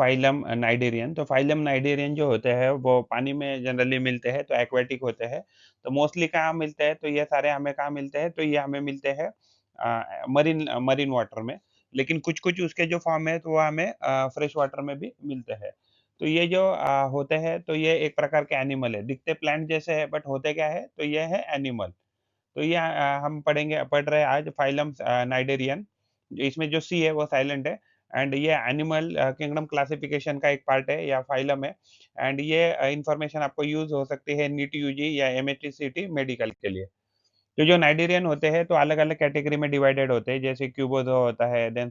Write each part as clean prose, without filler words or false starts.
Phylum cnidarian. तो phylum cnidarian जो होते हैं वो पानी में जनरली मिलते हैं, तो एक्वाटिक होते हैं। तो मोस्टली कहाँ मिलते हैं, तो ये सारे हमें कहाँ मिलते हैं, तो ये हमें मिलते हैं मरीन मरीन वाटर में। लेकिन कुछ-कुछ उसके जो फॉर्म है तो वो हमें फ्रेश वाटर में भी मिलते हैं। तो ये जो होते हैं तो ये एक प्रकार के एनिमल है। दिखते प्लांट जैसे है बट होते क्या है, तो ये है एनिमल। तो ये हम पढ़ रहे हैं आज फाइलम नाइडेरियन। जो इसमें जो सी है वो साइलेंट है एंड ये एनिमल किंगडम क्लासिफिकेशन का एक पार्ट है या फाइलम है एंड ये इन्फॉर्मेशन आपको यूज़ हो सकती है नीट यूजी या एमएचसीटी मेडिकल के लिए। तो जो नाइडेरियन होते हैं तो अलग-अलग कैटेगरी में डिवाइडेड होते हैं जैसे क्यूबोज़ोआ होता है, देन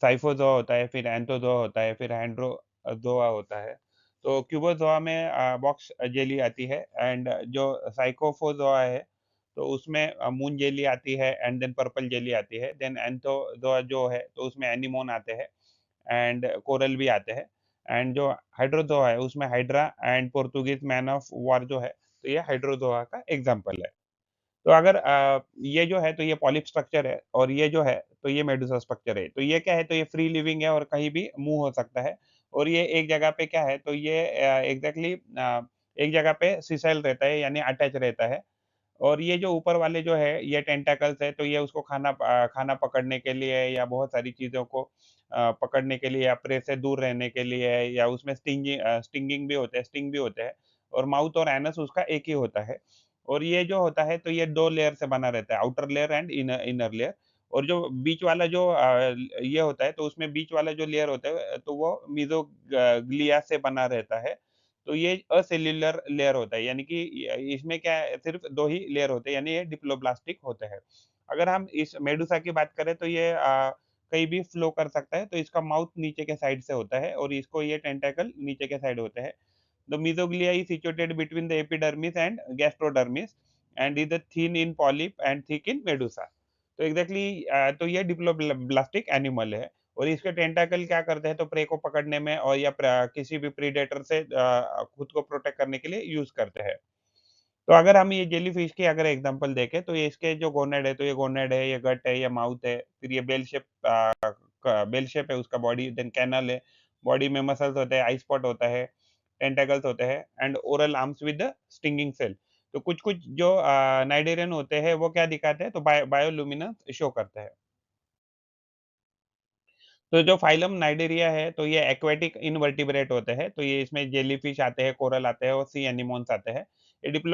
साइफ़ोज़ोआ होता है, फिर एंथोज़ोआ होता है, फिर जोआ होता है। तो क्यूबोज़ोआ में बॉक्स जेली आती है एंड जो साइकोफोज़ोआ है, तो उसमें मून जेली आती है एंड देन पर्पल जेली आती है। देन एंथोज़ोआ जो है, तो उसमें एनीमोन आते हैं एंड कोरल भी आते हैं एंड जो हाइड्रोज़ोआ है, उसमें hydra and Portuguese man of war जो है, तो ये हाइड्रोज़ोआ का एग्ज़ाम्पल है। तो अगर ये जो है तो ये पॉलिप स्ट्रक्चर है और ये जो है तो ये मेडुसा स्ट्रक्चर है। तो ये क्या है तो ये फ्री लिविंग है और कहीं भी मूव हो सकता है और ये एक जगह पे क्या है तो ये एग्ज़ैक्टली एक जगह पे सिसेल रहता है यानी अटैच रहता है और ये जो ऊपर वाले जो है ये टेंटाकल्स है तो ये उसको खाना पकड़ने के लिए या बहुत सारी चीज़ों को पकड़ने के लिए या प्रे से दूर रहने के लिए या उसमें स्टिंगिंग भी होते हैं स्टिंग भी होते हैं और माउथ और एनस उसका एक ही होता है। और ये जो होता है तो ये 2 लेयर से बना रहता है, outer layer and inner layer और जो बीच वाला जो ये होता है तो उसमें बीच वाला जो लेयर होता है तो वो ग्लिया से बना रहता है। तो ये असेल्युलर लेयर होता है यानी कि इसमें क्या है सिर्फ़ 2 ही लेयर होते हैं यानी ये डिप्लोब्लास्टिक होते हैं। अगर हम इस मेडुसा की बात करें तो ये कहीं भी फ्लो कर सकता है तो इसका माउथ नीचे के साइड से होता है और इसको ये टेंटाकल नीचे के साइड होते हैं। The mesoglea is situated between the epidermis and gastrodermis and is thin in polyp and thick in medusa. तो एग्जैक्टली तो ये डिप्लोब्लास्टिक एनिमल है और इसके टेंटाकल क्या करते हैं तो प्रे को पकड़ने में और या किसी भी प्रीडेटर से खुद को प्रोटेक्ट करने के लिए यूज करते हैं। तो अगर हम ये जेलीफिश की अगर एग्जांपल देखें तो ये इसके जो गोनेड है तो ये गोनेड है, ये गट है, ये माउथ है, फिर ये बेल शेप है उसका बॉडी, देन कैनल है, बॉडी में मसल्स होते हैं, आई स्पॉट होता है, टेंटाकल्स होते हैं and oral arms with stinging cell. तो कुछ-कुछ जो नाइडेरियन होते हैं वो क्या दिखाते हैं तो बायोलुमिनेंस शो करते हैं। तो जो फाइलम नाइडेरिया है तो ये एक्वाटिक इनवर्टिब्रेट होते हैं, तो ये इसमें जेलीफिश आते हैं, कोरल आते हैं और सी एनीमोन्स आते हैं। ये डिप्लो